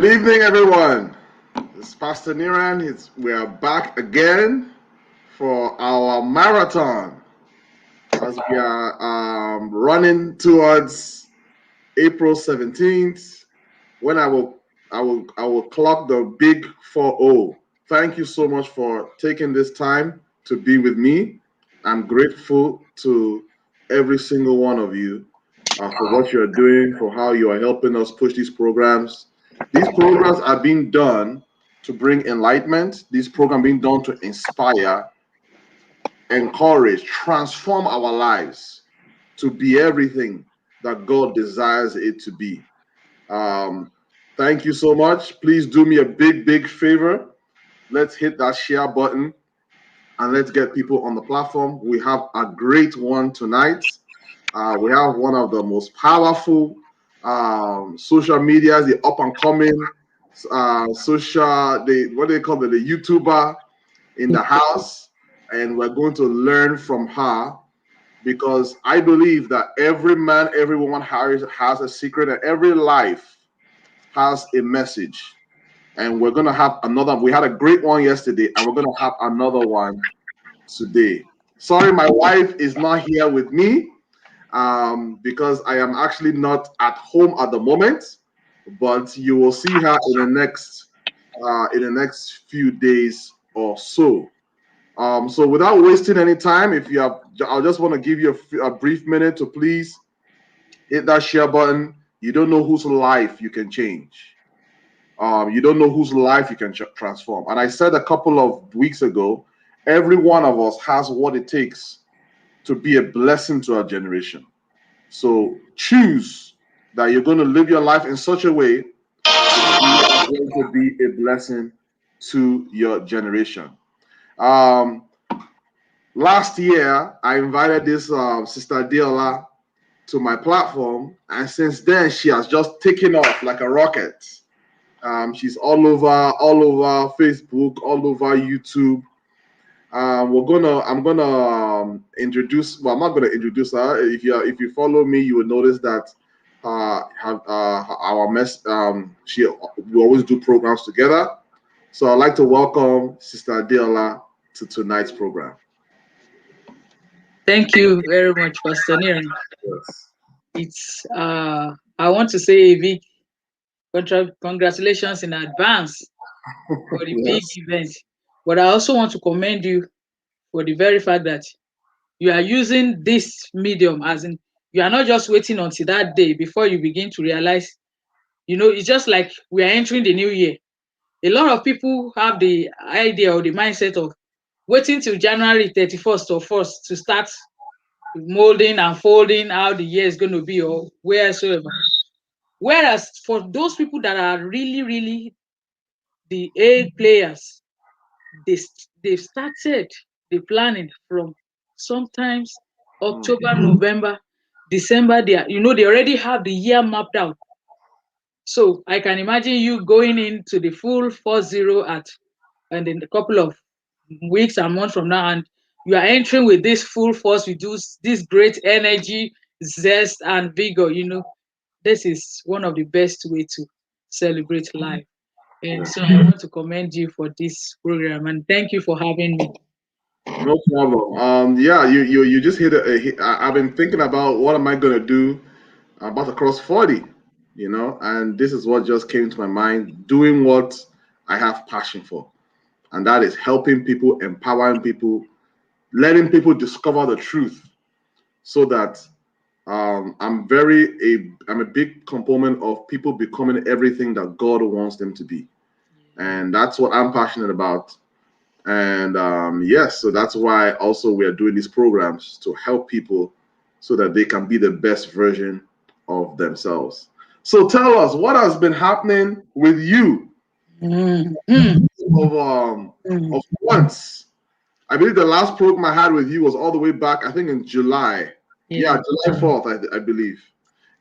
Good evening, everyone. This is Pastor Niran. We are back again for our marathon as we are running towards April 17th, when I will clock the big 4-0. Thank you so much for taking this time to be with me. I'm grateful to every single one of you for what you're doing, for how you are helping us push these programs. These programs are being done to bring enlightenment. These programs being done to inspire, encourage, transform our lives to be everything that God desires it to be. Um, Thank you so much. Please do me a big favor. Let's hit that share button and let's get people on the platform. We have a great one tonight. We have one of the most powerful social medias, the up and coming what they call it, the YouTuber in the house, and we're going to learn from her because I believe that every man, every woman has a secret, and every life has a message. And we're gonna have another. We had a great one yesterday, and we're gonna have another one today. Sorry, my wife is not here with me because I am actually not at home at the moment. But you will see her in the next few days or so. So without wasting any time, if you have, I just want to give you a brief minute to please hit that share button. You don't know whose life you can change. You don't know whose life you can transform. And I said a couple of weeks ago, every one of us has what it takes to be a blessing to our generation. So choose that you're going to live your life in such a way that you're going to be a blessing to your generation. Um, Last year, I invited this Sister Diola to my platform, and since then, she has just taken off like a rocket. She's all over Facebook, all over YouTube. I'm gonna introduce. Well, I'm not gonna introduce her. If you follow me, you will notice that our mess. We always do programs together. So I'd like to welcome Sister Adela to tonight's program. Thank you very much, Pastor Niran. Yes. It's I want to say a big congratulations in advance for the big Yes. event. But I also want to commend you for the very fact that you are using this medium, as in you are not just waiting until that day before you begin to realize, it's just like we are entering the new year. A lot of people have the idea or the mindset of waiting till January 31st or 1st to start molding and folding how the year is going to be or wheresoever. Whereas for those people that are really, really the A players, they've started the planning from sometimes Mm. October, November, December. They already have the year mapped out. So I can imagine you going into the full 4-0 and in a couple of weeks and months from now, and you are entering with this full force, with this great energy, zest, and vigor. This is one of the best way to celebrate life. And Yeah. so I want to commend you for this program and thank you for having me. No problem. Yeah, you just hit it. I've been thinking about what am I gonna do about to cross 40, and this is what just came to my mind: doing what I have passion for, and that is helping people, empowering people, letting people discover the truth, so that I'm a big component of people becoming everything that God wants them to be, and that's what I'm passionate about. And yes, so that's why also we are doing these programs to help people so that they can be the best version of themselves. So tell us what has been happening with you Mm, mm, of mm. once. I believe the last program I had with you was all the way back, I think in July. Yeah, Yeah, July 4th, I believe.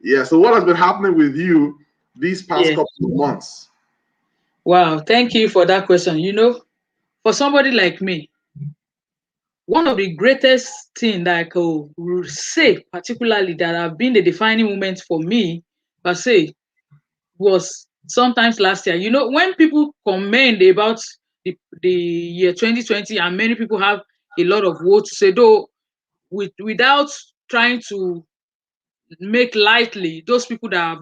Yeah, so what has been happening with you these past yeah. couple of months? Wow, thank you for that question. For somebody like me, one of the greatest thing that I could say, particularly that have been the defining moment for me, per se, was sometimes last year. You know, when people comment about the year 2020, and many people have a lot of words to say, though, without trying to make lightly those people that have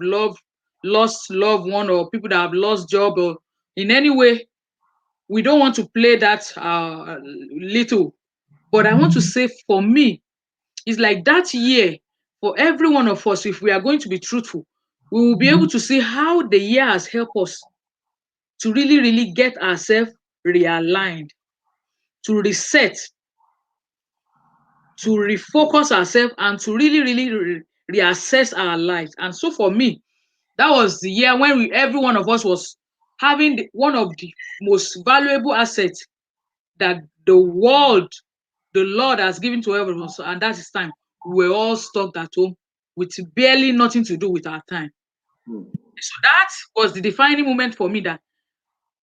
lost loved one, or people that have lost job, or in any way, we don't want to play that little. But I want to say, for me, it's like that year, for every one of us, if we are going to be truthful, we will be able to see how the year has helped us to really, really get ourselves realigned, to reset, to refocus ourselves, and to really, really reassess our lives. And so for me, that was the year when every one of us was having one of the most valuable assets that the world, the Lord has given to everyone. So, and that is time. We were all stuck at home with barely nothing to do with our time. Hmm. So that was the defining moment for me, that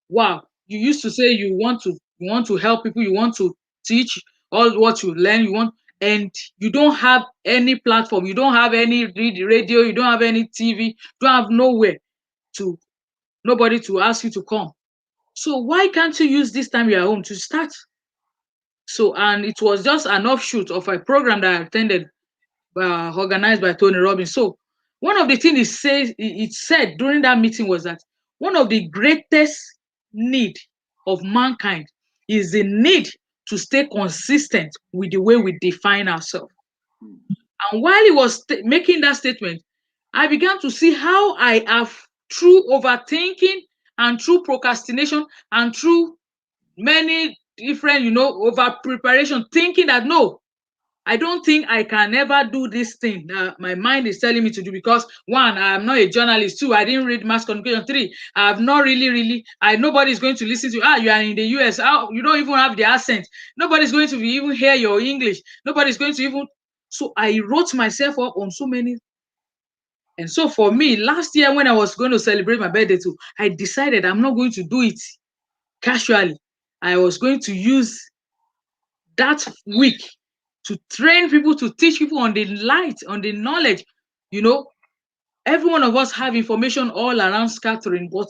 wow, you used to say you want to help people, you want to teach all what you learn, you want, and you don't have any platform, you don't have any radio, you don't have any TV, you don't have nowhere to, nobody to ask you to come. So why can't you use this time you're home to start? So, and it was just an offshoot of a program that I attended, organized by Tony Robbins. So one of the things it said during that meeting was that one of the greatest need of mankind is the need to stay consistent with the way we define ourselves. And while he was making that statement, I began to see how I have, through overthinking and through procrastination and through many different, over preparation, thinking that no, I don't think I can ever do this thing that my mind is telling me to do, because one, I'm not a journalist. Two, I didn't read mass communication. Three, I have not really, nobody's going to listen to you. You are in the US. You don't even have the accent. Nobody's going to even hear your English. Nobody's going to even. So I wrote myself up on so many. And so for me, last year when I was going to celebrate my birthday too, I decided I'm not going to do it casually. I was going to use that week to train people, to teach people on the light, on the knowledge. You know, every one of us have information all around scattering, but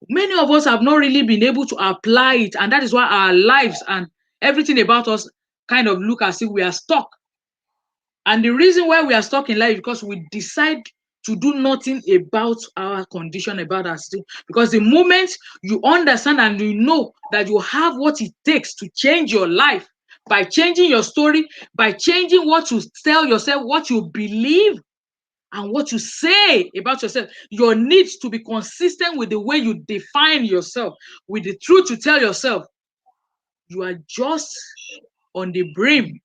many of us have not really been able to apply it. And that is why our lives and everything about us kind of look as if we are stuck. And the reason why we are stuck in life is because we decide to do nothing about our condition, about our state. Because the moment you understand and you know that you have what it takes to change your life, by changing your story, by changing what you tell yourself, what you believe, and what you say about yourself, your needs to be consistent with the way you define yourself, with the truth you tell yourself, you are just on the brim,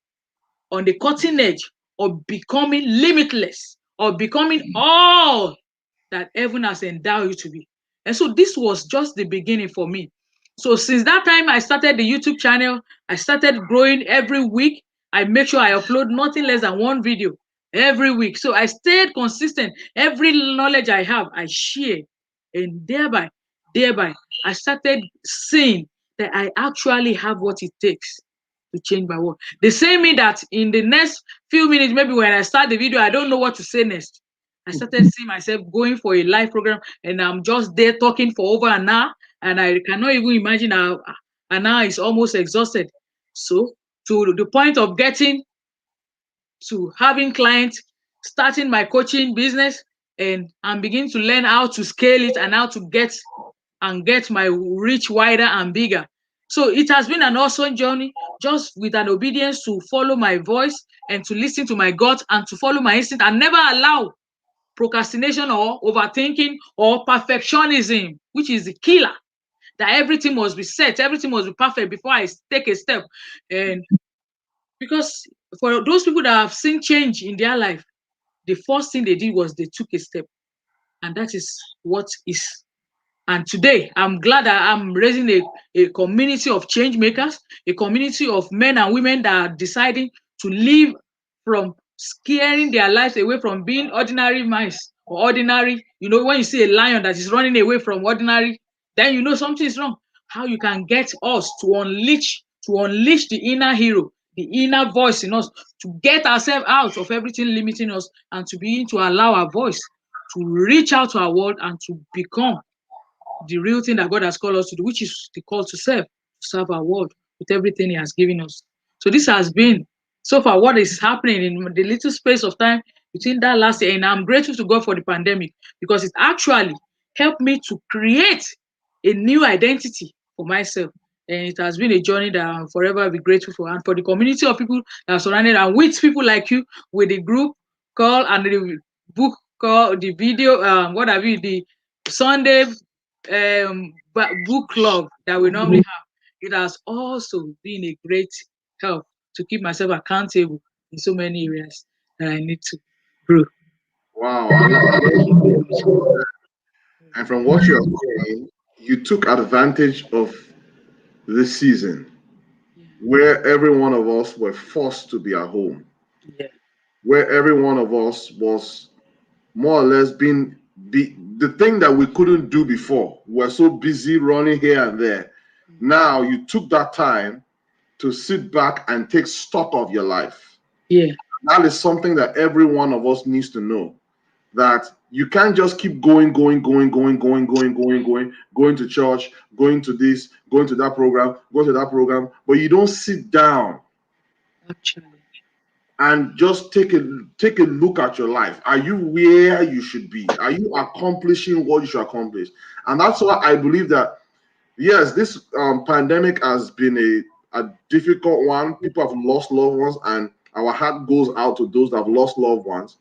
on the cutting edge of becoming limitless, of becoming all that heaven has endowed you to be. And so this was just the beginning for me. So since that time, I started the YouTube channel. I started growing every week. I make sure I upload nothing less than one video every week. So I stayed consistent. Every knowledge I have, I share. And thereby, I started seeing that I actually have what it takes to change my world. They say me that in the next few minutes, maybe when I start the video, I don't know what to say next. I started seeing myself going for a live program, and I'm just there talking for over an hour, and I cannot even imagine how an hour is almost exhausted. So to the point of getting to having clients, starting my coaching business, and I'm beginning to learn how to scale it and how to get my reach wider and bigger. So it has been an awesome journey, just with an obedience to follow my voice and to listen to my gut and to follow my instinct, and never allow procrastination or overthinking or perfectionism, which is the killer. That everything must be set, everything must be perfect before I take a step. And because for those people that have seen change in their life, the first thing they did was they took a step. And that is what is. And today, I'm glad that I'm raising a community of change makers, a community of men and women that are deciding to live from scaring their lives away from being ordinary mice or ordinary. When you see a lion that is running away from ordinary, then you know something is wrong. How you can get us to unleash the inner hero, the inner voice in us, to get ourselves out of everything limiting us, and to begin to allow our voice to reach out to our world and to become the real thing that God has called us to do, which is the call to serve our world with everything He has given us. So this has been so far what is happening in the little space of time between that last year, and I'm grateful to God for the pandemic because it actually helped me to create a new identity for myself. And it has been a journey that I'll forever be grateful for, and for the community of people that are surrounded and with people like you, with the group call and the book call, the video, what have you, the Sunday book club that we normally have. It has also been a great help to keep myself accountable in so many areas that I need to grow. Wow, I love. And from what you're saying, you took advantage of this season Yeah, where every one of us were forced to be at home, yeah, where every one of us was more or less being the thing that we couldn't do before. We're so busy running here and there. Now you took that time to sit back and take stock of your life. yeah. That is something that every one of us needs to know. That you can't just keep going to church, going to this, going to that program, going to that program, but you don't sit down Actually, and just take a look at your life. Are you where you should be? Are you accomplishing what you should accomplish? And that's why I believe that yes, this pandemic has been a difficult one. People have lost loved ones, and our heart goes out to those that have lost loved ones.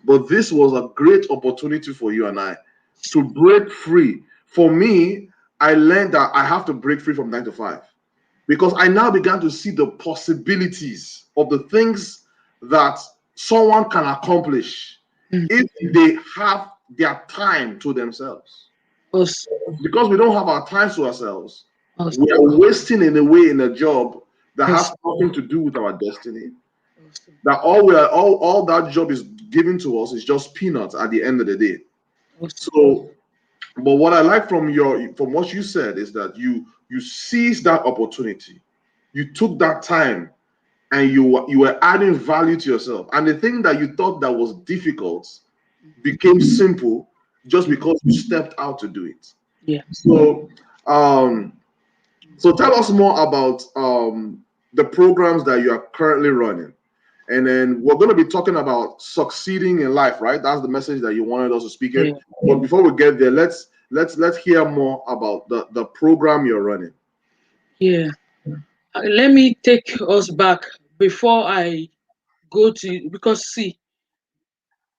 But this was a great opportunity for you and I to break free. For me, I learned that I have to break free from 9 to 5 because I now began to see the possibilities of the things that someone can accomplish mm. if they have their time to themselves. Us, Because we don't have our time to ourselves, us, we are wasting in a way in a job that has us, nothing to do with our destiny. us, That all that job is giving to us is just peanuts at the end of the day. us. So, but what I like from what you said is that you seized that opportunity, you took that time, and you were adding value to yourself. And the thing that you thought that was difficult became simple just because you stepped out to do it. Yeah. So, um, so tell us more about the programs that you are currently running. And then we're going to be talking about succeeding in life, right? That's the message that you wanted us to speak in. Yeah. But before we get there, let's hear more about the program you're running. Yeah. Let me take us back before I go to, because see,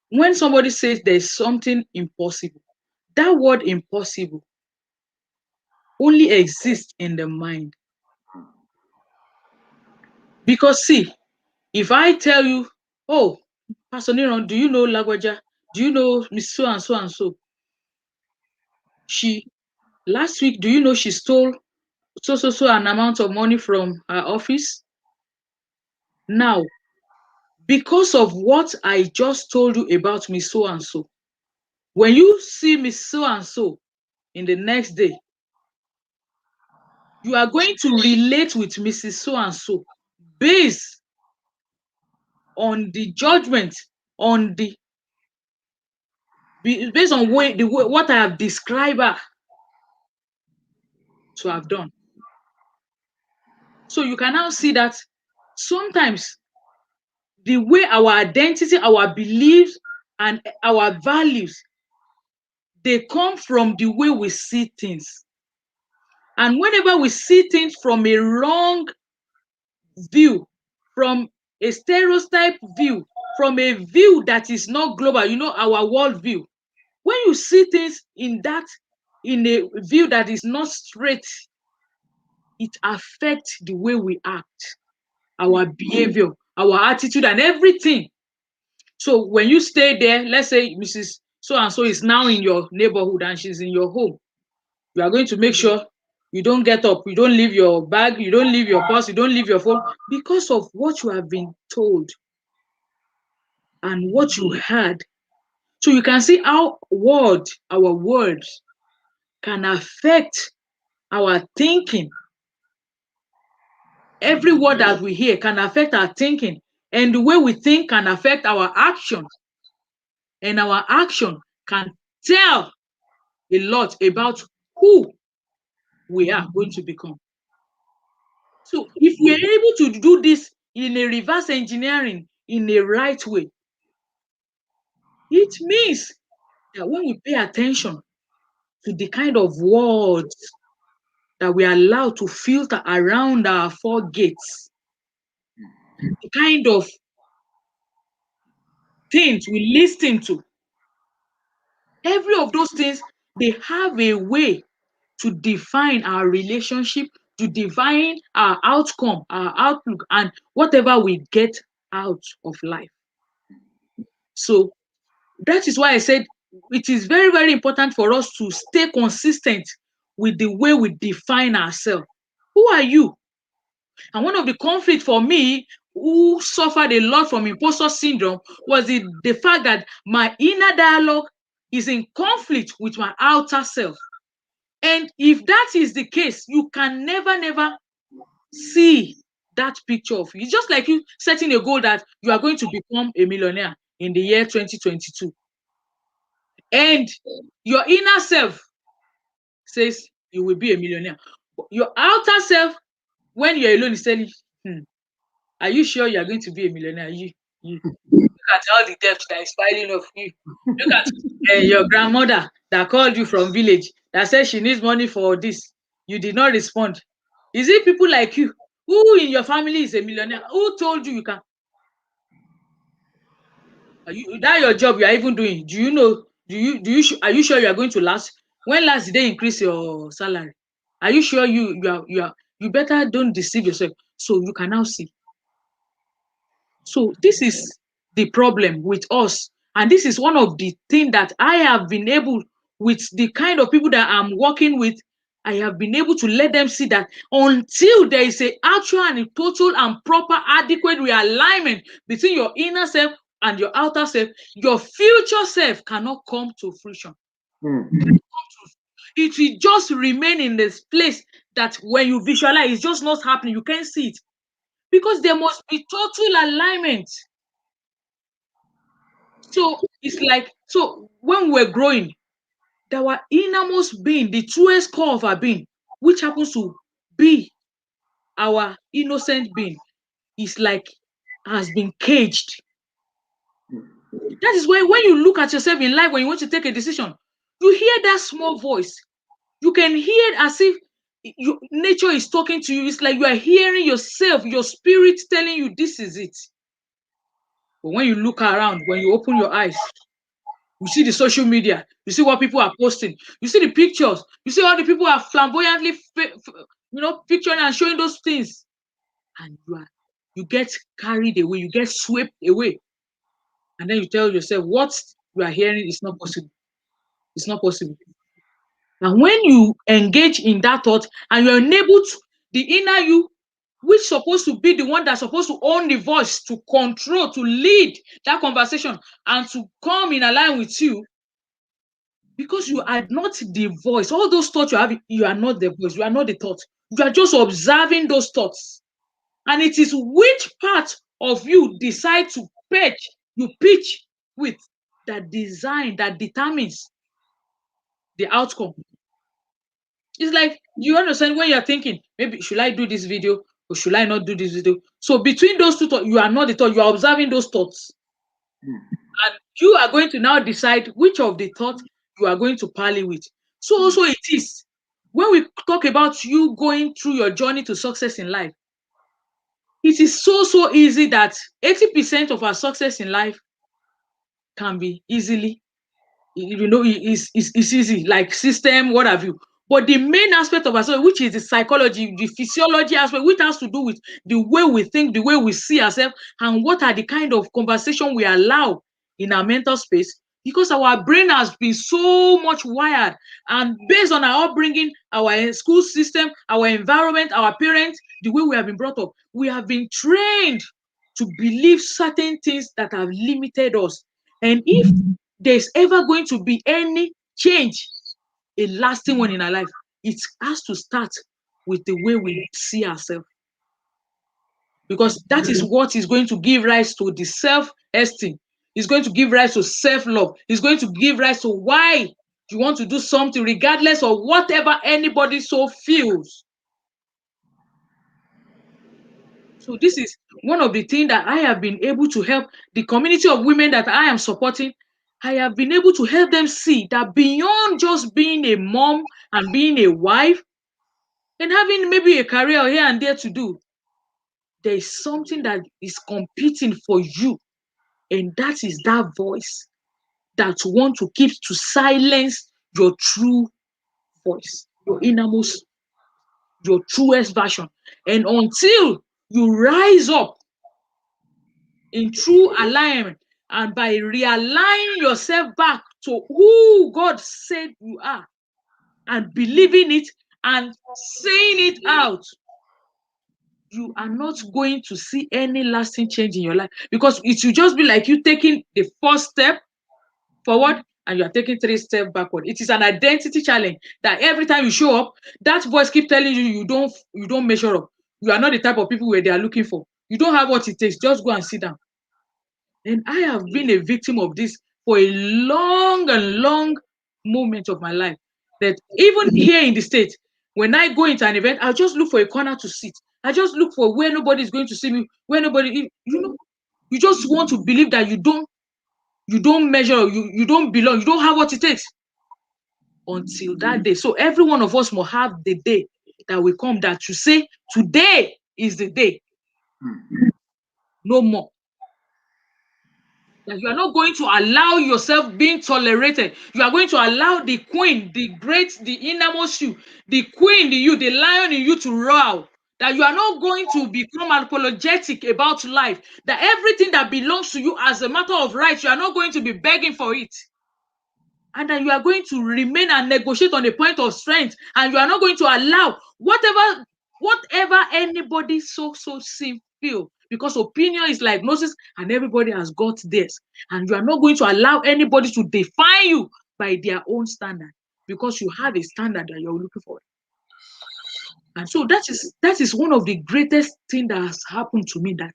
when somebody says there's something impossible, that word impossible only exists in the mind. Because see, if I tell you, oh, Pastor Niron, do you know Lagwaja? Do you know Miss So and so and so? She last week, do you know she stole so an amount of money from her office? Now, because of what I just told you about Miss So and so, when you see Miss So and so in the next day, you are going to relate with Mrs. So and so based on the judgment, on the based on what I have described her to have done. So you can now see that sometimes the way our identity, our beliefs, and our values, they come from the way we see things. And whenever we see things from a wrong view, from a stereotype view, from a view that is not global, our world view, when you see things in a view that is not straight, it affects the way we act, our behavior, our attitude, and everything. So when you stay there, let's say Mrs. So and so is now in your neighborhood and she's in your home, you are going to make sure you don't get up, you don't leave your bag, you don't leave your purse, you don't leave your phone because of what you have been told and what you heard. So you can see how our words can affect our thinking. Every word that we hear can affect our thinking, and the way we think can affect our action, and our action can tell a lot about who we are going to become. So if we're able to do this in a reverse engineering in a right way, it means that when we pay attention to the kind of words that we allow to filter around our four gates, the kind of things we listen to, every of those things, they have a way to define our relationship, to define our outcome, our outlook, and whatever we get out of life. So that is why I said it is very, very important for us to stay consistent with the way we define ourselves. Who are you? And one of the conflict for me, who suffered a lot from imposter syndrome, was the fact that my inner dialogue is in conflict with my outer self. And if that is the case, you can never, never see that picture of you. It's just like you setting a goal that you are going to become a millionaire in the year 2022. And your inner self says you will be a millionaire. Your outer self, when you're alone, is telling you, are you sure you are going to be a millionaire? You look at all the debt that is piling up you. Look at your grandmother that called you from village that said she needs money for this. You did not respond. Is it people like you who in your family is a millionaire? Who told you you can? That your job you are even doing? Do you know? Are you sure you are going to last? When last did they increase your salary? Are you sure you better don't deceive yourself? So you can now see. So this is the problem with us. And this is one of the things that I have been able, with the kind of people that I'm working with, I have been able to let them see that until there is a actual and a total and proper adequate realignment between your inner self and your outer self, your future self cannot come to fruition. It will just remain in this place that when you visualize, it's just not happening. You can't see it. Because there must be total alignment. So it's like, so when we're growing, our innermost being, the truest core of our being, which happens to be our innocent being, is like has been caged. That is why when you look at yourself in life, when you want to take a decision, you hear that small voice. You can hear it as if nature is talking to you. It's like you are hearing yourself, your spirit telling you this is it. But when you look around, when you open your eyes, you see the social media, you see what people are posting, you see the pictures, you see all the people are flamboyantly, picturing and showing those things, and you get carried away, you get swept away, and then you tell yourself what you are hearing is not possible. It's not possible. And when you engage in that thought and you're enabled, the inner you, which is supposed to be the one that's supposed to own the voice, to control, to lead that conversation, and to come in align with you, because you are not the voice. All those thoughts you have, you are not the voice, you are not the thought. You are just observing those thoughts. And it is which part of you decide to pitch with, that determines the outcome. It's like, you understand, when you're thinking, maybe should I do this video or should I not do this video? So between those two thoughts, you are not the thought, you are observing those thoughts. And you are going to now decide which of the thoughts you are going to parley with. So also it is, when we talk about you going through your journey to success in life, it is so easy that 80% of our success in life can be easily, it's easy, like system, what have you. But the main aspect of ourselves, which is the psychology, the physiology aspect, which has to do with the way we think, the way we see ourselves, and what are the kind of conversation we allow in our mental space, because our brain has been so much wired, and based on our upbringing, our school system, our environment, our parents, the way we have been brought up, we have been trained to believe certain things that have limited us. And if there's ever going to be any change, a lasting one in our life, it has to start with the way we see ourselves. Because that is what is going to give rise to the self-esteem. It's going to give rise to self-love. It's going to give rise to why You want to do something regardless of whatever anybody so feels. So this is one of the things that I have been able to help the community of women that I am supporting. I have been able to help them see that beyond just being a mom and being a wife and having maybe a career here and there to do, there is something that is competing for you, and that is that voice that want to keep to silence your true voice, your innermost, your truest version. And until you rise up in true alignment and by realigning yourself back to who God said you are and believing it and saying it out, you are not going to see any lasting change in your life, because it will just be like you taking the first step forward and you are taking 3 steps backward. It is an identity challenge that every time you show up, that voice keep telling you you don't measure up. You are not the type of people where they are looking for. You don't have what it takes. Just go and sit down. And I have been a victim of this for a long and long moment of my life. That even here in the States, when I go into an event, I'll just look for a corner to sit. I just look for where nobody is going to see me, where nobody, you just want to believe that you don't measure, you don't belong, you don't have what it takes until that day. So every one of us must have the day that will come that you say, today is the day. No more. That you are not going to allow yourself being tolerated. You are going to allow the queen, the great, the innermost you, the queen, the lion in you to roar. That you are not going to become apologetic about life. That everything that belongs to you as a matter of right, you are not going to be begging for it. And that you are going to remain and negotiate on a point of strength. And you are not going to allow whatever anybody so feel. Because opinion is like gnosis and everybody has got theirs. And you are not going to allow anybody to define you by their own standard, because you have a standard that you're looking for. And so that is one of the greatest things that has happened to me, that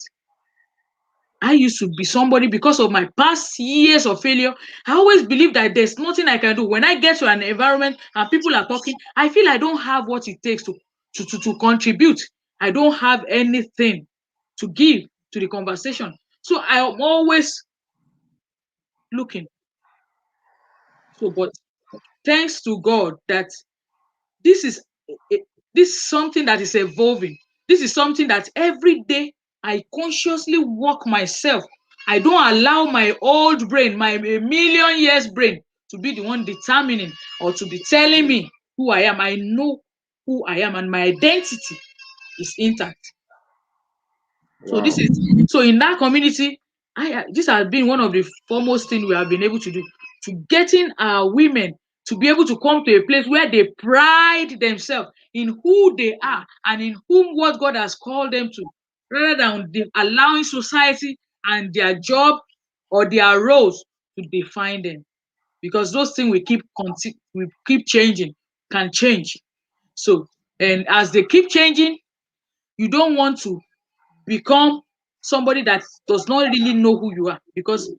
I used to be somebody because of my past years of failure. I always believe that there's nothing I can do. When I get to an environment and people are talking, I feel I don't have what it takes to contribute. I don't have anything to give to the conversation. So I am always looking. So, but thanks to God that this is this is something that is evolving. This is something that every day I consciously work myself. I don't allow my old brain, my million years brain, to be the one determining or to be telling me who I am. I know who I am, and my identity is intact. So Wow. so in that community, this has been one of the foremost things we have been able to do, to getting our women to be able to come to a place where they pride themselves in who they are and in whom what God has called them to, rather than allowing society and their job or their roles to define them. Because those things we keep changing, can change. So, and as they keep changing, you don't want to become somebody that does not really know who you are, because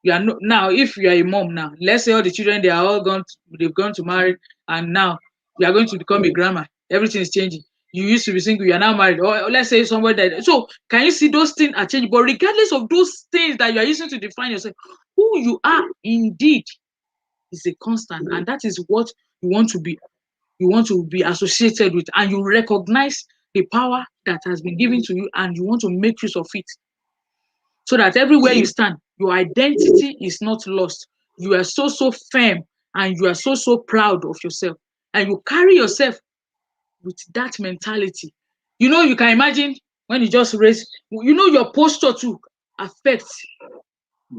you are now, if you are a mom now, let's say all the children, they are all they've gone to marry, and now you are going to become a grandma. Everything is changing. You used to be single, you are now married, or let's say somebody that. So can you see those things are changing? But regardless of those things that you are using to define yourself, who you are indeed is a constant, and that is what you want to be. You want to be associated with, and you recognize the power that has been given to you, and you want to make use of it, so that everywhere you stand, your identity is not lost. You are so firm, and you are so proud of yourself, and you carry yourself with that mentality. You can imagine when you just raise, your posture too affects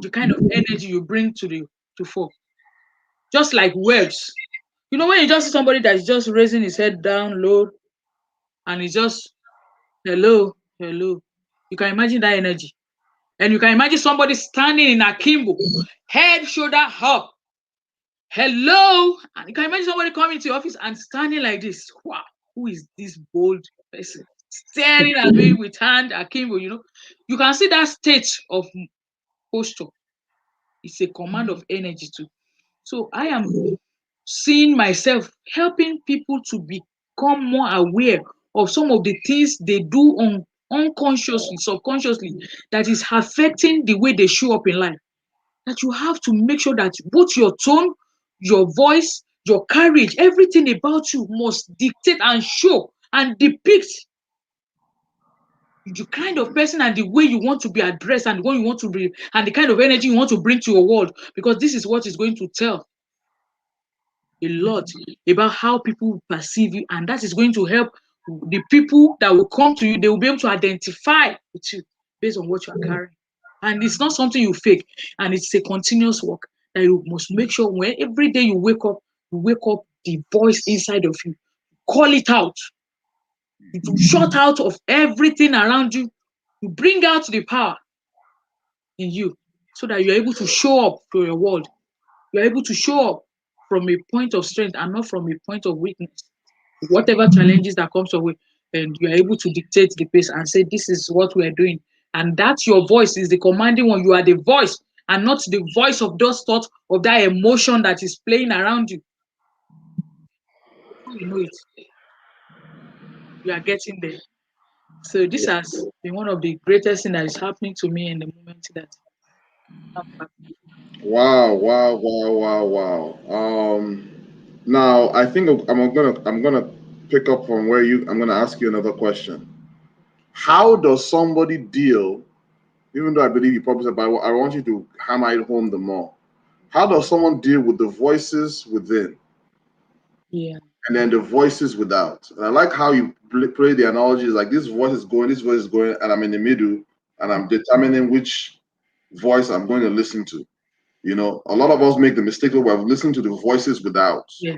the kind of energy you bring to fore. Just like waves. When you just see somebody that's just raising his head down low, and he's just hello, hello, you can imagine that energy. And you can imagine somebody standing in akimbo, head, shoulder up. Hello. And you can imagine somebody coming to your office and standing like this. Wow, who is this bold person? Staring at me with hand akimbo, You can see that state of posture. It's a command of energy too. So I am seeing myself helping people to become more aware of some of the things they do unconsciously, subconsciously, that is affecting the way they show up in life. That you have to make sure that both your tone, your voice, your courage, everything about you must dictate and show and depict the kind of person and the way you want to be addressed and the one you want to be and the kind of energy you want to bring to your world, because this is what is going to tell a lot about how people perceive you, and that is going to help the people that will come to you. They will be able to identify with you based on what you are carrying, and it's not something you fake, and it's a continuous work that you must make sure when every day you wake up the voice inside of you, call it out, you shut out of everything around you, you bring out the power in you so that you're able to show up to your world. You're able to show up from a point of strength and not from a point of weakness. Whatever challenges that comes your way, and you're able to dictate the pace and say, this is what we are doing. And that your voice is the commanding one. You are the voice and not the voice of those thoughts of that emotion that is playing around you. Before you know it, you are getting there. So this has been one of the greatest things that is happening to me in the moment that I'm happy. Wow, wow, wow, wow, wow. Now I think I'm gonna pick up from where you. I'm gonna ask you another question. How does somebody deal? Even though I believe you probably said, but I want you to hammer it home the more. How does someone deal with the voices within Yeah. and then the voices without? And I like how you play the analogy. Like this voice is going, this voice is going, and I'm in the middle, and I'm determining which voice I'm going to listen to. You know, a lot of us make the mistake that we're listening to the voices without, Yeah.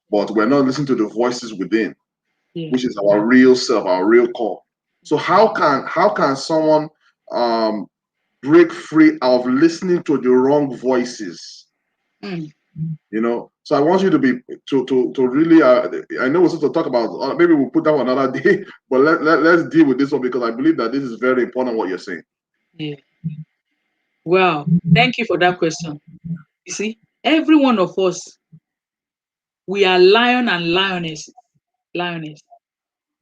but we're not listening to the voices within, Yeah. which is our real self, our real core. So how can someone um, break free of listening to the wrong voices? Mm. You know, so I want you to be to really. I know we're supposed to talk about. Maybe we'll put that one another day, but let's deal with this one because I believe that this is very important. What you're saying. Yeah. Wow. Thank you for that question. You see, every one of us, we are lion and lioness.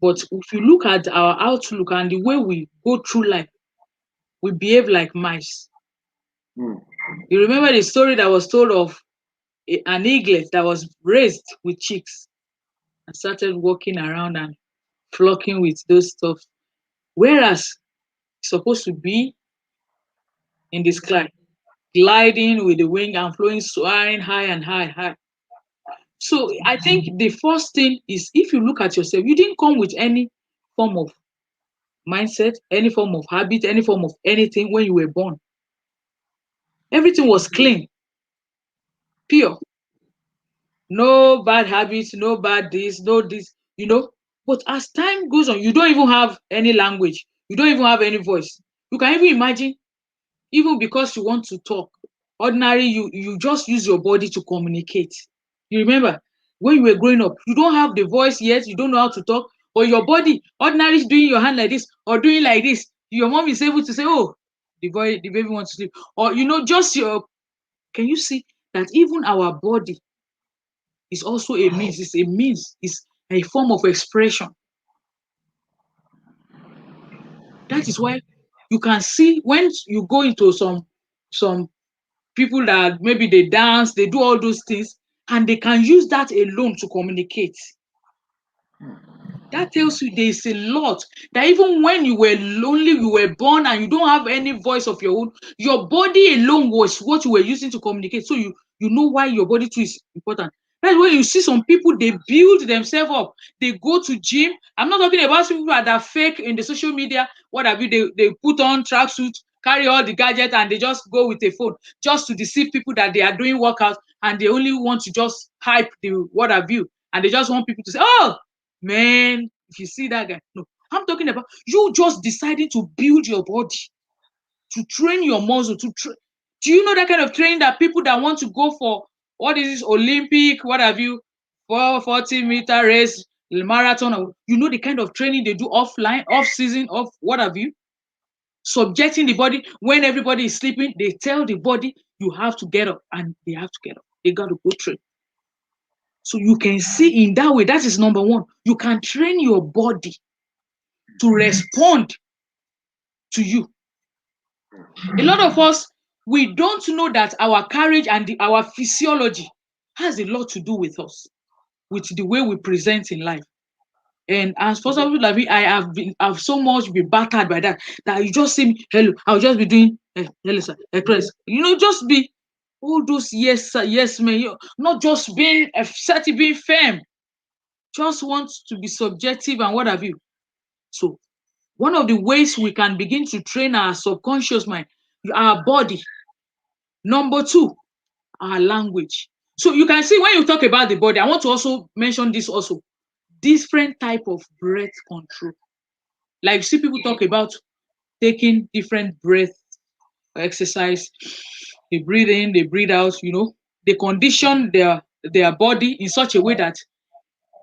But if you look at our outlook and the way we go through life, we behave like mice. Hmm. You remember the story that was told of an eaglet that was raised with chicks and started walking around and flocking with those stuff, whereas it's supposed to be in the sky, gliding with the wing and flowing, soaring high and high, high. So I think the first thing is if you look at yourself, you didn't come with any form of mindset, any form of habit, any form of anything when you were born. Everything was clean, pure. No bad habits, no bad this, no this. But as time goes on, you don't even have any language. You don't even have any voice. You can even imagine, even because you want to talk, ordinary you just use your body to communicate. You remember when you were growing up, you don't have the voice yet, you don't know how to talk, but your body, ordinary doing your hand like this or doing like this, your mom is able to say, oh, the baby wants to sleep. Or just your can you see that even our body is also it's a form of expression. That is why you can see when you go into some people that maybe they dance, they do all those things, and they can use that alone to communicate. That tells you there is a lot that even when you were lonely, you were born and you don't have any voice of your own, your body alone was what you were using to communicate. So you know why your body too is important. That's why you see some people, they build themselves up. They go to gym. I'm not talking about people that are fake in the social media. What have you? They put on tracksuit, carry all the gadgets, and they just go with a phone just to deceive people that they are doing workouts, and they only want to just hype the what have you, and they just want people to say, oh, man, if you see that guy, no, I'm talking about you just deciding to build your body, to train your muscle, to train. Do you know that kind of training that people that want to go for what is this Olympic, what have you, 440-meter race, marathon, the kind of training they do offline, off season, off what have you, subjecting the body when everybody is sleeping. They tell the body you have to get up, and they have to get up. They got to go train. So you can see in that way, that is number one. You can train your body to respond to you. A lot of us, we don't know that our courage and our physiology has a lot to do with us, with the way we present in life. And as possible like me, I've so much been battered by that you just see me, hello, I'll just be doing hello sir, press. Just be all those yes sir, yes man, not just being assertive, being firm, just want to be subjective and what have you. So one of the ways we can begin to train our subconscious mind, our body. Number two, our language. So you can see when you talk about the body, I want to also mention this also. Different type of breath control. Like you see people talk about taking different breath exercise. They breathe in, they breathe out, they condition their body in such a way that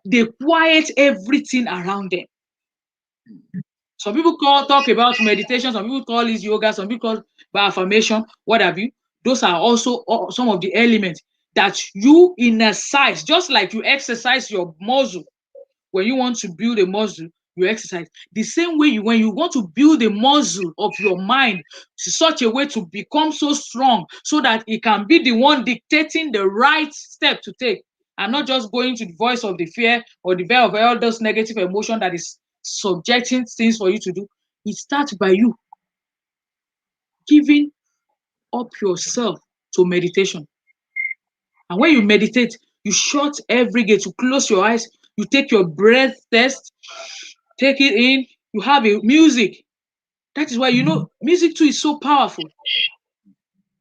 they quiet everything around them. Some people talk about meditation, some people call it yoga, some people call by affirmation, what have you. Those are also some of the elements that you exercise, just like you exercise your muscle. When you want to build a muscle, you exercise. The same way when you want to build a muscle of your mind to such a way to become so strong so that it can be the one dictating the right step to take and not just going to the voice of the fear or the veil of all those negative emotion that is subjecting things for you to do. It starts by you giving up yourself to meditation. And when you meditate, you shut every gate, you close your eyes, you take your breath test, take it in, you have a music. That is why, music too is so powerful.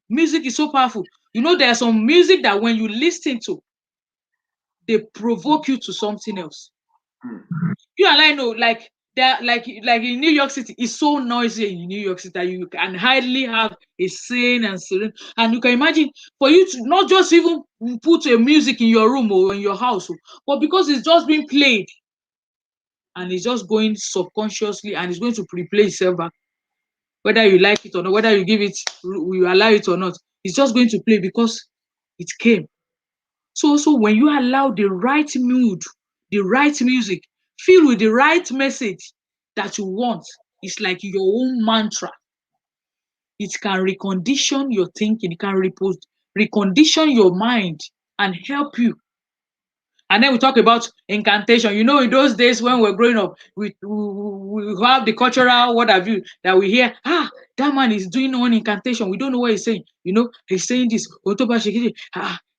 Music is so powerful. There are some music that when you listen to, they provoke you to something else. You and I know, like in New York City, it's so noisy in New York City that you can hardly have a sane and serene. And you can imagine for you to not just even put a music in your room or in your house, but because it's just being played and it's just going subconsciously and it's going to replay itself back, whether you like it or not, whether you allow it or not, it's just going to play because it came. So when you allow the right mood, the right music, filled with the right message that you want, it's like your own mantra. It can recondition your thinking, it can recondition your mind and help you. And then we talk about incantation. In those days when we're growing up, we have the cultural what have you that we hear. That man is doing one incantation. We don't know what he's saying. He's saying this.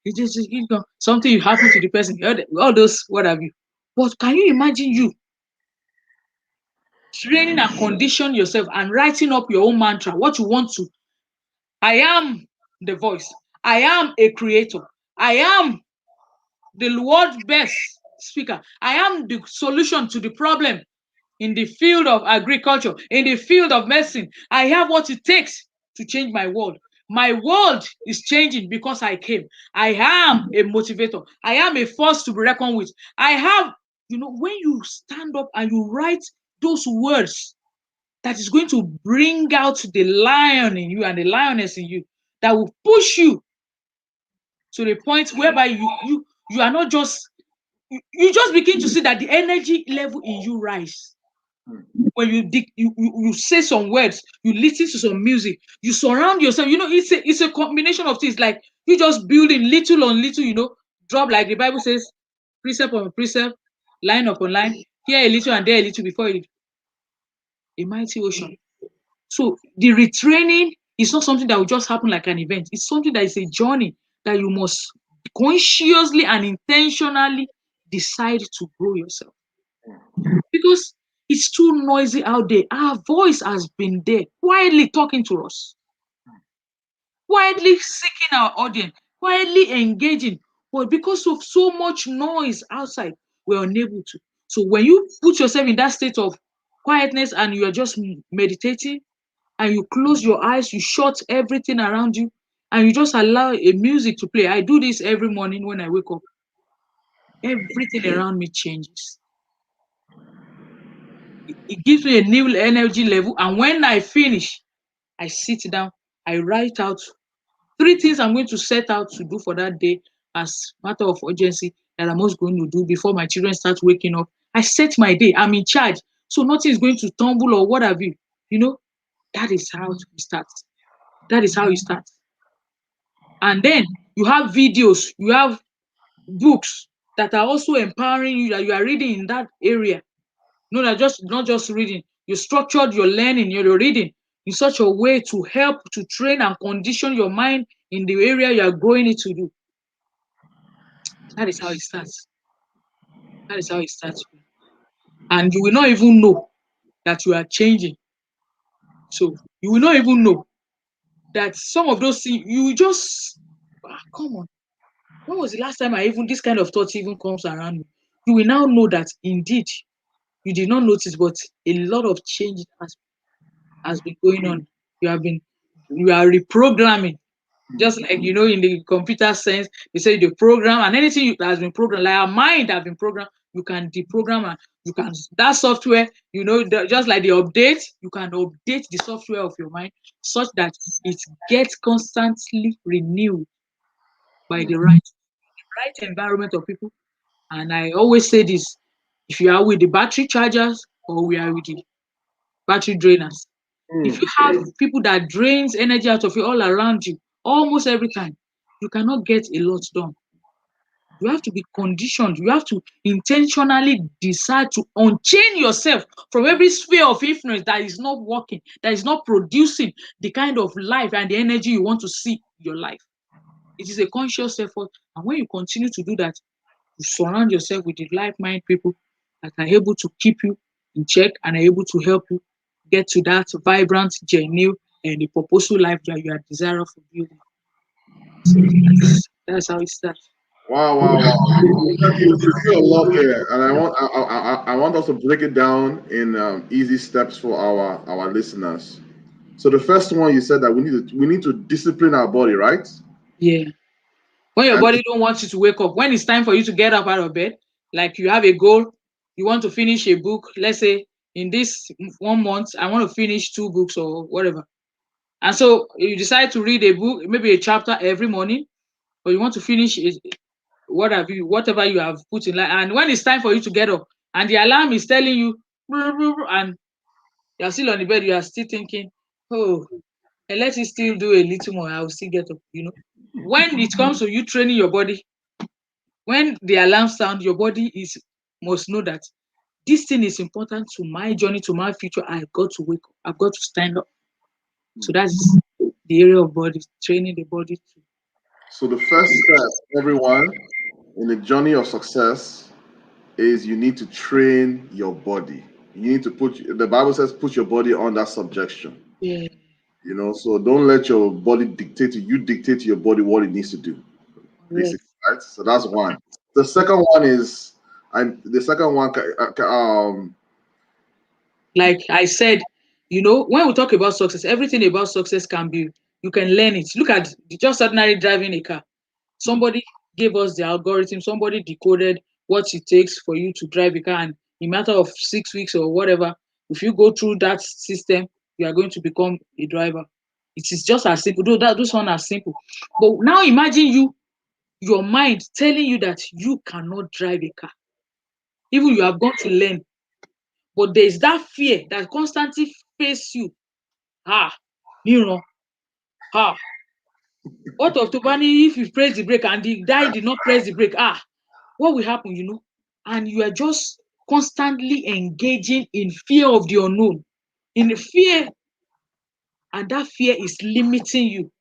It just something happened to the person. All those what have you. But can you imagine you training and condition yourself and writing up your own mantra, what you want to? I am the voice. I am a creator. I am the world's best speaker. I am the solution to the problem in the field of agriculture, in the field of medicine. I have what it takes to change my world. My world is changing because I came. I am a motivator. I am a force to be reckoned with. I have, when you stand up and you write those words, that is going to bring out the lion in you and the lioness in you that will push you to the point whereby you are not just, you just begin to see that the energy level in you rise. When you say some words, you listen to some music, you surround yourself. It's a combination of things. Like you just building little on little. Drop like the Bible says, precept on precept, line upon line, here a little and there a little before a mighty ocean. So the retraining is not something that will just happen like an event. It's something that is a journey that you must consciously and intentionally decide to grow yourself. Because it's too noisy out there. Our voice has been there, quietly talking to us, quietly seeking our audience, quietly engaging. But because of so much noise outside, we're unable to. So when you put yourself in that state of quietness and you are just meditating and you close your eyes, you shut everything around you, and you just allow a music to play. I do this every morning when I wake up. Everything around me changes. It gives me a new energy level. And when I finish, I sit down, I write out 3 things I'm going to set out to do for that day as matter of urgency. that I'm just going to do before my children start waking up. I set my day. I'm in charge. So nothing is going to tumble or what have you. You know, that is how it starts. That is how it starts. And then you have videos, you have books that are also empowering you that you are reading in that area. No, not just reading. You structured your learning, your reading in such a way to help to train and condition your mind in the area you are growing it to do. That is how it starts. That is how it starts. And you will not even know that you are changing. So you will not even know that some of those things you will just come on. When was the last time I even this kind of thought even comes around me? You will now know that indeed you did not notice, but a lot of change has been going on. You are reprogramming. Just like in the computer sense, they say the program and anything that has been programmed, like our mind have been programmed, you can deprogram and you can that software, just like the update, you can update the software of your mind such that it gets constantly renewed by the right environment of people. And I always say this: if you are with the battery chargers or we are with the battery drainers, if you have people that drains energy out of you all around you, almost every time, you cannot get a lot done. You have to be conditioned. You have to intentionally decide to unchain yourself from every sphere of influence that is not working, that is not producing the kind of life and the energy you want to see in your life. It is a conscious effort. And when you continue to do that, you surround yourself with the like-minded people that are able to keep you in check and are able to help you get to that vibrant, genuine, and a purposeful life that you are desirous for building. So that's how it starts. Wow, wow, wow. You see a lot there, and I want us to break it down in easy steps for our listeners. So the first one, you said that we need to discipline our body, right? Yeah. When your And body don't want you to wake up, when it's time for you to get up out of bed, like you have a goal, you want to finish a book. Let's say in this 1 month, I want to finish 2 books or whatever. And so you decide to read a book, maybe a chapter every morning, or you want to finish it, whatever you have put in line. And when it's time for you to get up, and the alarm is telling you, and you're still on the bed, you are still thinking, oh, and let it still do a little more, I'll still get up. When it comes to you training your body, when the alarm sound, your body must know that this thing is important to my journey, to my future. I've got to wake up. I've got to stand up. So that's the area of body, training the body to. so the first step, everyone, in the journey of success is you need to train your body. You need to the Bible says put your body under subjection. Yeah, So don't let your body dictate to you, dictate to your body what it needs to do. correct. Basically, right? So that's one. The second one is, and the second one, Like I said, when we talk about success, everything about success you can learn it. Look at just ordinary driving a car. Somebody gave us the algorithm, somebody decoded what it takes for you to drive a car, and in a matter of 6 weeks or whatever, if you go through that system, you are going to become a driver. It is just as simple, though those one are simple. But now imagine your mind telling you that you cannot drive a car. Even you have gone to learn, but there's that fear that constantly face you. Ah, know, ah, what of Tobani if you press the brake and the guy did not press the brake? Ah, what will happen? And you are just constantly engaging in fear of the unknown, in fear, and that fear is limiting you.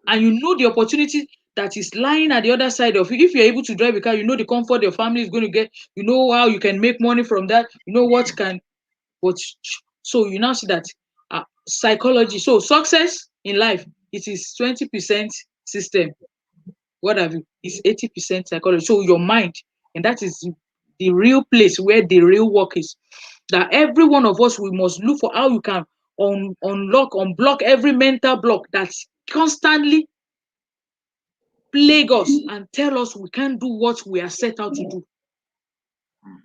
And you know the opportunity that is lying at the other side of you. If you're able to drive a car, you know the comfort your family is going to get, you know how you can make money from that, you know what can, but so you now see that psychology. So success in life, it is 20% system. What have you? It's 80% psychology. So your mind, and that is the real place where the real work is. That every one of us, we must look for how you can unblock every mental block that's constantly plague us and tell us we can't do what we are set out to do.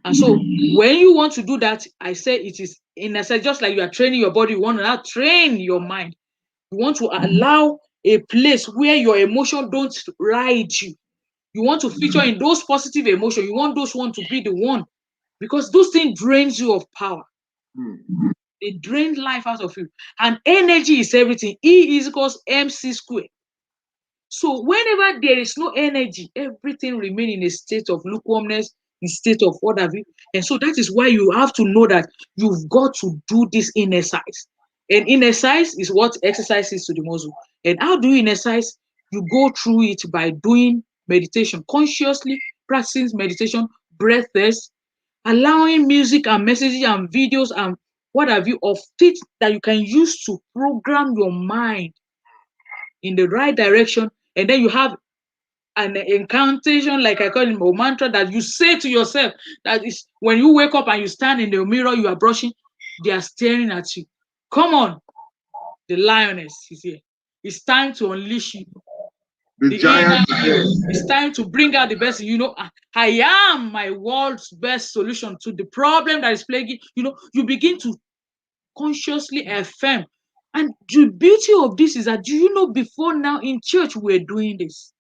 And so when you want to do that, I say it is in a sense just like you are training your body, you want to now train your mind. You want to allow a place where your emotion don't ride you. You want to feature in those positive emotions. You want those one to be the one, because those things drains you of power. They drain life out of you. And energy is everything. E is equals MC squared. So whenever there is no energy, everything remains in a state of lukewarmness, in state of what have you. And so that is why you have to know that you've got to do this exercise. And exercise is what exercise is to the muscle. And how do you exercise? You go through it by doing meditation, consciously practicing meditation, breath test, allowing music and messages and videos and what have you of things that you can use to program your mind in the right direction. And then you have an incantation, like I call it, a mantra that you say to yourself. That is when you wake up and you stand in the mirror, you are brushing, they are staring at you. Come on, the lioness is here. It's time to unleash you. The giant. It's time to bring out the best. I am my world's best solution to the problem that is plaguing. You begin to consciously affirm. And the beauty of this is that, do you know, before now in church we're doing this.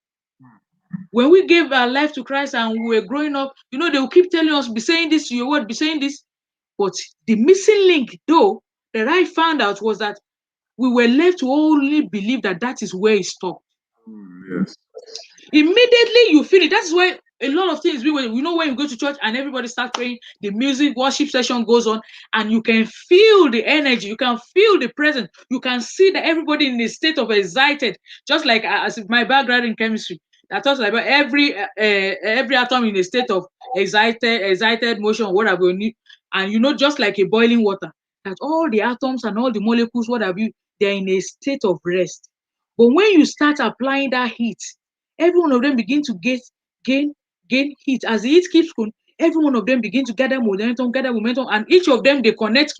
When we gave our life to Christ and we were growing up, they will keep telling us, be saying this to your word, be saying this. But the missing link, though, that I found out was that we were left to only believe that that is where it stopped. Yes. Immediately you feel it. That's why a lot of things, when you go to church and everybody starts praying, the music worship session goes on, and you can feel the energy, you can feel the presence, you can see that everybody in a state of excited, just like as my background in chemistry. That talks about every atom in a state of excited motion, whatever. And just like a boiling water, that all the atoms and all the molecules, what have you, they're in a state of rest. But when you start applying that heat, every one of them begin to gain heat. As the heat keeps going, every one of them begin to gather momentum, and each of them they connect,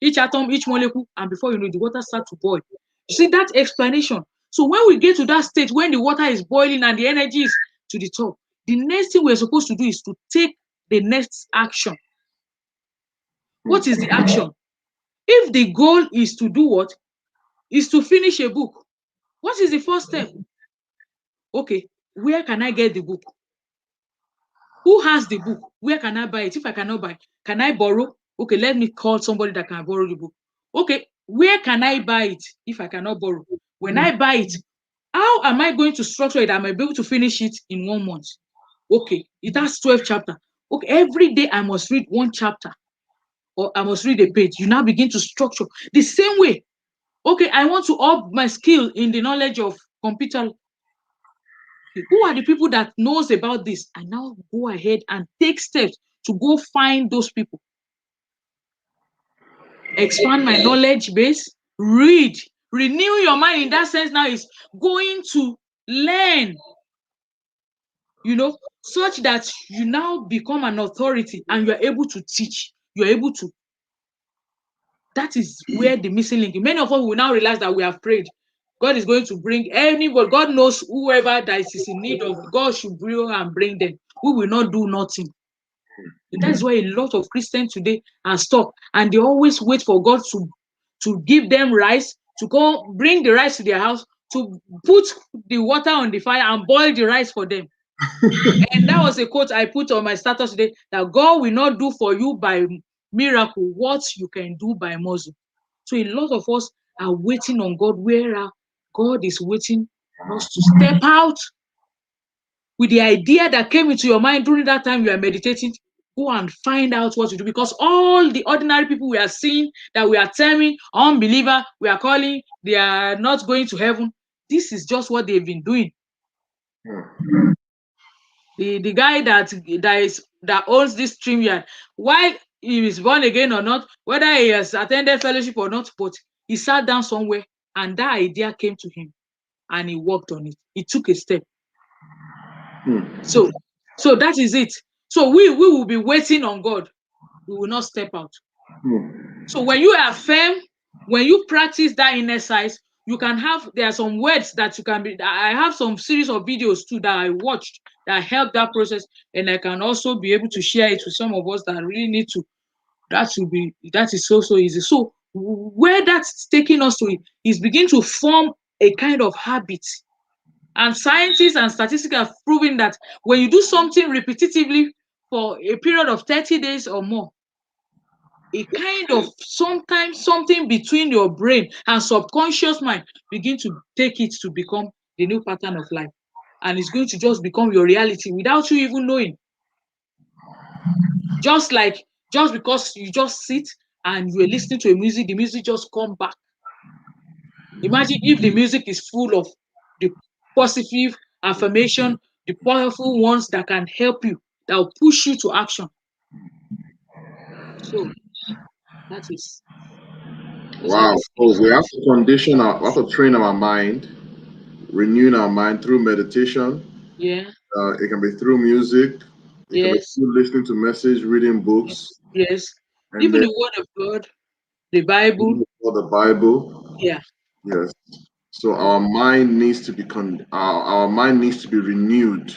each atom, each molecule, and before you know, the water starts to boil. You see that explanation. So when we get to that stage, when the water is boiling and the energy is to the top, the next thing we're supposed to do is to take the next action. What is the action? If the goal is to do what? Is to finish a book. What is the first step? Okay, where can I get the book? Who has the book? Where can I buy it? If I cannot buy, can I borrow? Okay, let me call somebody that can borrow the book. Okay, where can I buy it if I cannot borrow? When I buy it, how am I going to structure it? Am I able to finish it in 1 month? Okay, it has 12 chapters. Okay, every day I must read 1 chapter, or I must read a page. You now begin to structure the same way. Okay, I want to up my skill in the knowledge of computer. Who are the people that knows about this? I now go ahead and take steps to go find those people. Expand my knowledge base, read, renew your mind in that sense. Now is going to learn, such that you now become an authority and you're able to teach. You're able to. That is where the missing link. Many of us will now realize that we have prayed. God is going to bring anybody. God knows whoever that is in need of. God should bring them. We will not do nothing. That's why a lot of Christians today are stuck, and they always wait for God to give them rice, to go bring the rice to their house, to put the water on the fire and boil the rice for them. And that was a quote I put on my status today, that God will not do for you by miracle what you can do by muscle. So a lot of us are waiting on God, where God is waiting for us to step out with the idea that came into your mind during that time you are meditating. Go and find out what to do, because all the ordinary people we are seeing, that we are telling unbeliever, we are calling, they are not going to heaven. This is just what they've been doing. The guy that owns this StreamYard, why he is born again or not, whether he has attended fellowship or not, but he sat down somewhere and that idea came to him and he worked on it. He took a step. So that is it. So we will be waiting on God. We will not step out. So when you affirm, when you practice that exercise, you can have, there are some words that you can be. I have some series of videos too that I watched that help that process, and I can also be able to share it with some of us that really need to. That is so easy. So where that's taking us to is begin to form a kind of habit And scientists and statistics have proven that when you do something repetitively for a period of 30 days or more, a kind of sometimes something between your brain and subconscious mind begin to take it to become the new pattern of life. And it's going to just become your reality without you even knowing. Just like, just because you just sit and you are listening to a music, the music just come back. Imagine if the music is full of the positive affirmation, the powerful ones that can help you, that will push you to action. So that is, those are Wow. the So things we that, have to condition our, we have to train our mind, renewing our mind through meditation. yeah, It can be through music. It can be yes, through listening to message, reading books, yes. and Even then the word of God, the Bible, for the Bible. yeah, Yes. So our mind needs to be our mind needs to be renewed.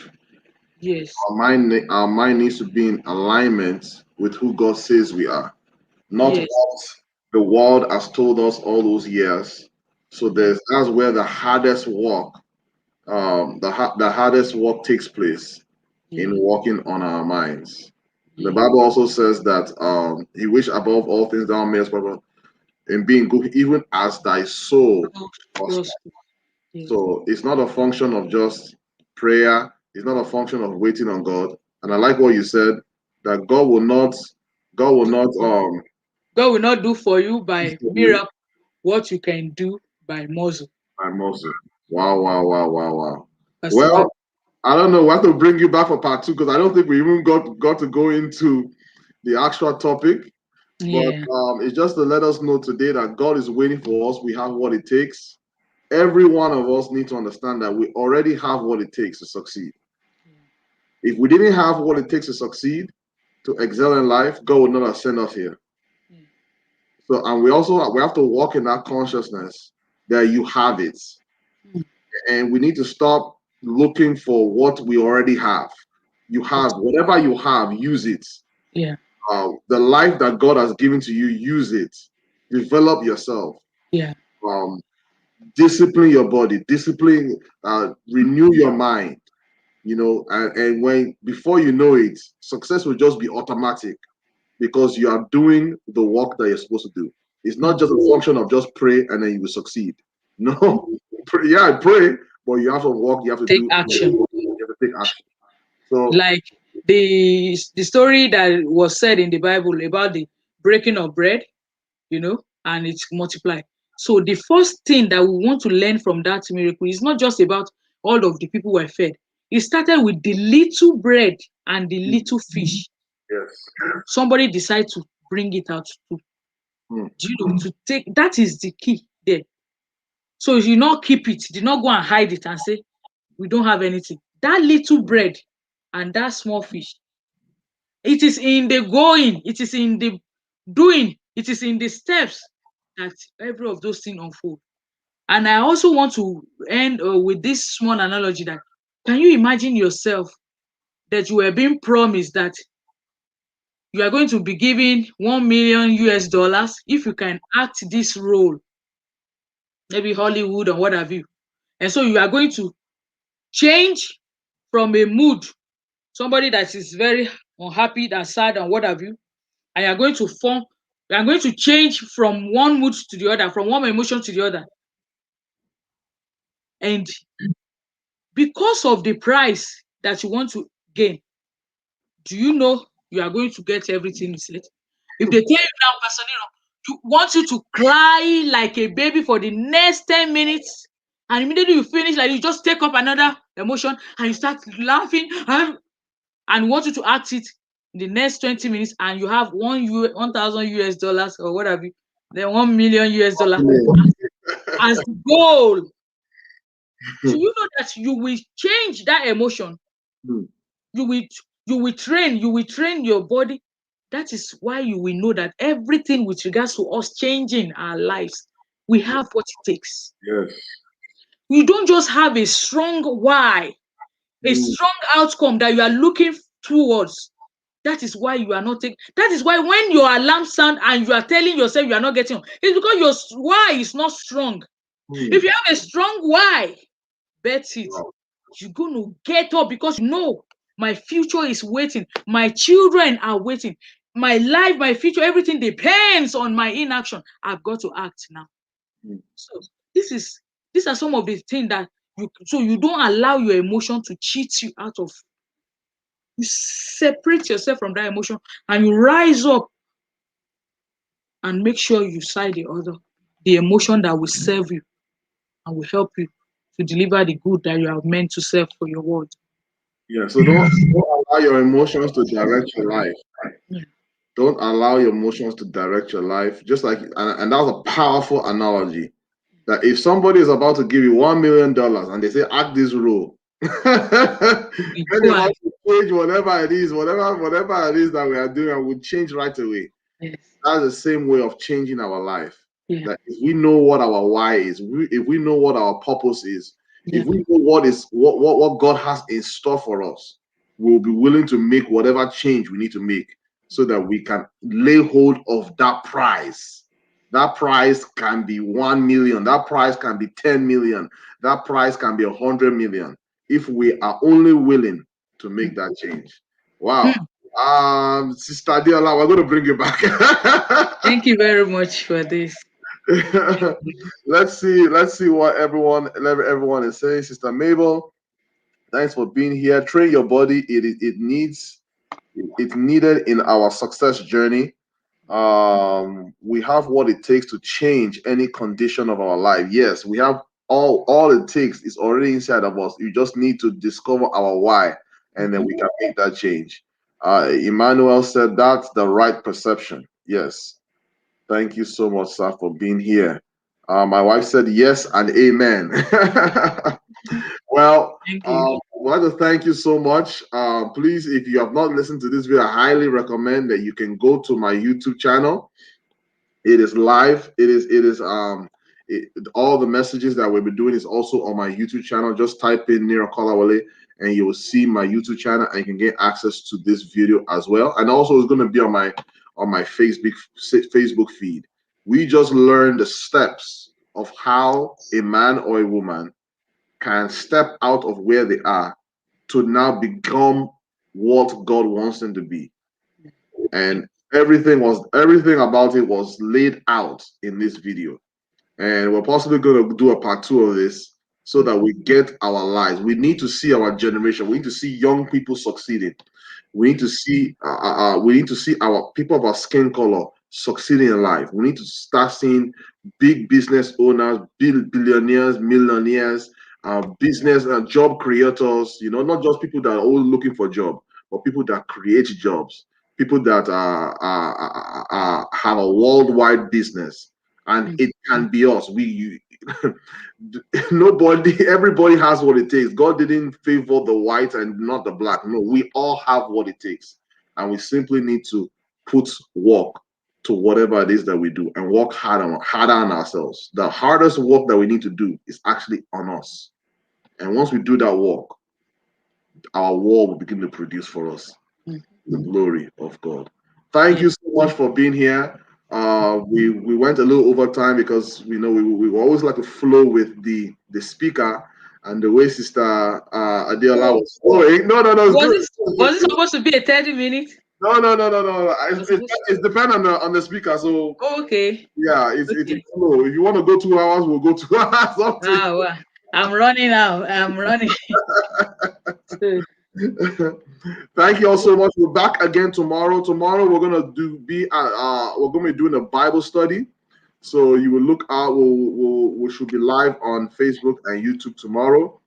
yes, Our mind needs to be in alignment with who God says we are, not yes, what the world has told us all those years. So yeah, that's where the hardest work, the hardest work takes place yeah, in working on our minds. The yeah. Bible also says that He wish above all things thou mayest prosper in being good, even as thy soul Oh, prosper. prosper. Yes. So it's not a function of just prayer. It's not a function of waiting on God. And I like what you said that God will not God will not do for you by for you. miracle what you can do by muscle. I'm also wow, wow, wow, wow, wow. That's the Bible. Well, I don't know. We have to bring you back for part two because I don't think we even got to go into the actual topic. But Yeah. it's just to let us know today that God is waiting for us. We have what it takes. Every one of us need to understand that we already have what it takes to succeed. If we didn't have what it takes to succeed, to excel in life, God would not have sent us here. Yeah. So, and we have to walk in that consciousness that you have it, Mm. and we need to stop looking for what we already have. You Yes. have whatever you have, use it. Yeah. The life that God has given to you, use it. Develop yourself. Yeah. Um, Discipline your body. Renew your mind. And when before you know it, success will just be automatic because you are doing the work that you're supposed to do. It's not Mm. just a function of just pray and then you will succeed. No, yeah, pray, but you have to work, you have to Take do, action. you have to take action. So, Like the story that was said in the Bible about the breaking of bread, and it's multiplied. So the first thing that we want to learn from that miracle is not just about all of the people were fed. It started with the little bread and the little fish. yes. Somebody decided to bring it out to, Hmm. to take. That is the key there. So you not keep it, did not go and hide it and say, we don't have anything. That little bread and that small fish, it is in the going, it is in the doing, it is in the steps that every of those things unfold. And I also want to end with this small analogy that, can you imagine yourself that you were being promised that you are going to be given 1 million US dollars if you can act this role, maybe Hollywood or what have you. And so you are going to change from a mood, somebody that is very unhappy, that's sad and what have you, and you are going to change from one mood to the other, from one emotion to the other. And because of the price that you want to gain, do you know you are going to get everything you said? If they tell you now, Pastor Nero, you want you to cry like a baby for the next 10 minutes, and immediately you finish, like you just take up another emotion and you start laughing and want you to act it in the next 20 minutes, and you have 1,000 US dollars or what have you, then 1 million US dollar as the goal. Do you know that you will change that emotion? Hmm. You will you will train your body. That is why you will know that everything with regards to us changing our lives, we have what it takes. Yes. You don't just have a strong why, a Hmm. strong outcome that you are looking towards. That is why you are not taking. That is why when your alarm sound and you are telling yourself you are not getting on, it's because your why is not strong. Hmm. If you have a strong why, bet it. Wow. You're going to get up because you know my future is waiting. My children are waiting. My life, my future, everything depends on my inaction. I've got to act now. Mm. So these are some of the things that you don't allow your emotion to cheat you out of. You separate yourself from that emotion and you rise up and make sure you side the emotion that will serve you and will help you to deliver the good that you are meant to serve for your world. Yeah, so don't allow your emotions to direct your life. Yeah. Don't allow your emotions to direct your life. Just like, and that was a powerful analogy. That if somebody is about to give you $1 million and they say act this role, then Be they quiet. want to change whatever it is, whatever it is that we are doing, and we change right away. Yes. That's the same way of changing our life. Yeah. That if we know what our why is, if we know what our purpose is, Yeah. if we know what God has in store for us, we'll be willing to make whatever change we need to make so that we can lay hold of that prize. That prize can be 1 million, that prize can be 10 million, that prize can be 100 million if we are only willing to make that change. Wow. Hmm. Sister Diola, we're going to bring you back. Thank you very much for this. Let's see what everyone is saying. Sister Mabel, thanks for being here. Train your body. It's needed in our success journey. We have what it takes to change any condition of our life. Yes, we have all it takes is already inside of us. You just need to discover our why, and then we can make that change. Emmanuel said that's the right perception. Yes. Thank you so much, sir, for being here. My wife said yes and amen. Well, Thank you. I want to thank you so much. Please, if you have not listened to this video, I highly recommend that you can go to my YouTube channel. It is live. All the messages that we'll be doing is also on my YouTube channel. Just type in Nero Kolawale and you will see my YouTube channel and you can get access to this video as well. And also it's going to be on my Facebook feed. We just learned the steps of how a man or a woman can step out of where they are to now become what God wants them to be. And everything about it was laid out in this video. And we're possibly going to do a part 2 of this so that we get our lives. We need to see our generation. We need to see young people succeeding. We need to see our people of our skin color succeeding in life. We need to start seeing big business owners, billionaires, millionaires, business and job creators. Not just people that are all looking for a job, but people that create jobs, people that have a worldwide business, and it can be us. Everybody has what it takes. God didn't favor the white and not the black. No, we all have what it takes, and we simply need to put work to whatever it is that we do and work harder on ourselves. The hardest work that we need to do is actually on us, and once we do that work, our war will begin to produce for us the glory of God. Thank you so much for being here. We went a little over time because we always like to flow with the speaker and the way Sister Adiola was flowing. No, it's good. Was it supposed to be a 30 minutes? No. It's dependent on the speaker. So Okay. yeah, it's flow. If you want to go 2 hours, we'll go 2 hours. Wow. I'm running now. I'm running. Thank you all so much. We're back again tomorrow. Tomorrow we're gonna be doing a Bible study. So you will look out. We should be live on Facebook and YouTube tomorrow.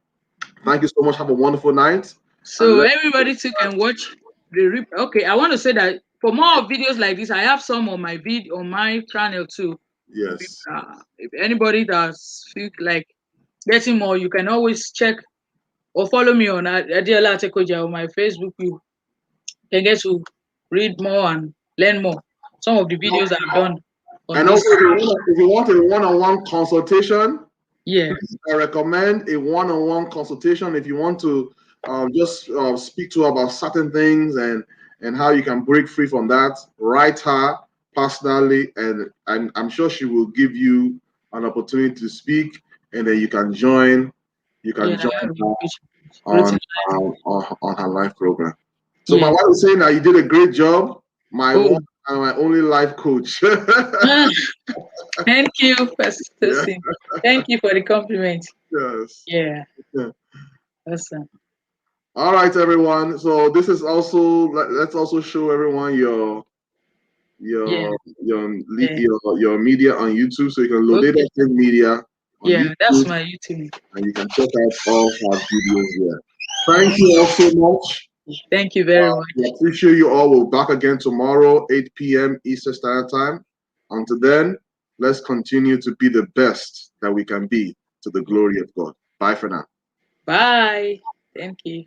Thank you so much. Have a wonderful night. So everybody too can watch the okay. I want to say that for more videos like this, I have some on my on my channel too. Yes. If anybody does feel like getting more, you can always check or follow me on Adiola Atekoja on my Facebook. You can get to read more and learn more. Some of the videos I've done on And this. also, if you want a one-on-one consultation, Yeah. I recommend a one-on-one consultation if you want to just speak to her about certain things and how you can break free from that. Write her personally, and I'm sure she will give you an opportunity to speak, and then you can join you can Yeah. join her Routine. on her live program. So my Yeah. wife was saying that you did a great job. My Oh. one and my only life coach. Ah, thank you, Pastor Yeah. Tosin. Thank you for the compliment. Yes. Yeah. Yeah. Awesome. All right, everyone. So this is also let's also show everyone your Yeah. Yeah. your media on YouTube, so you can locate Okay. Active Media on Yeah, that's YouTube, my YouTube. and you can check out all our videos there. Thank you all so much. Thank you very much. We appreciate you all. We'll be back again tomorrow, 8 p.m. Eastern Standard Time. Until then, let's continue to be the best that we can be to the glory of God. Bye for now. Bye. Thank you.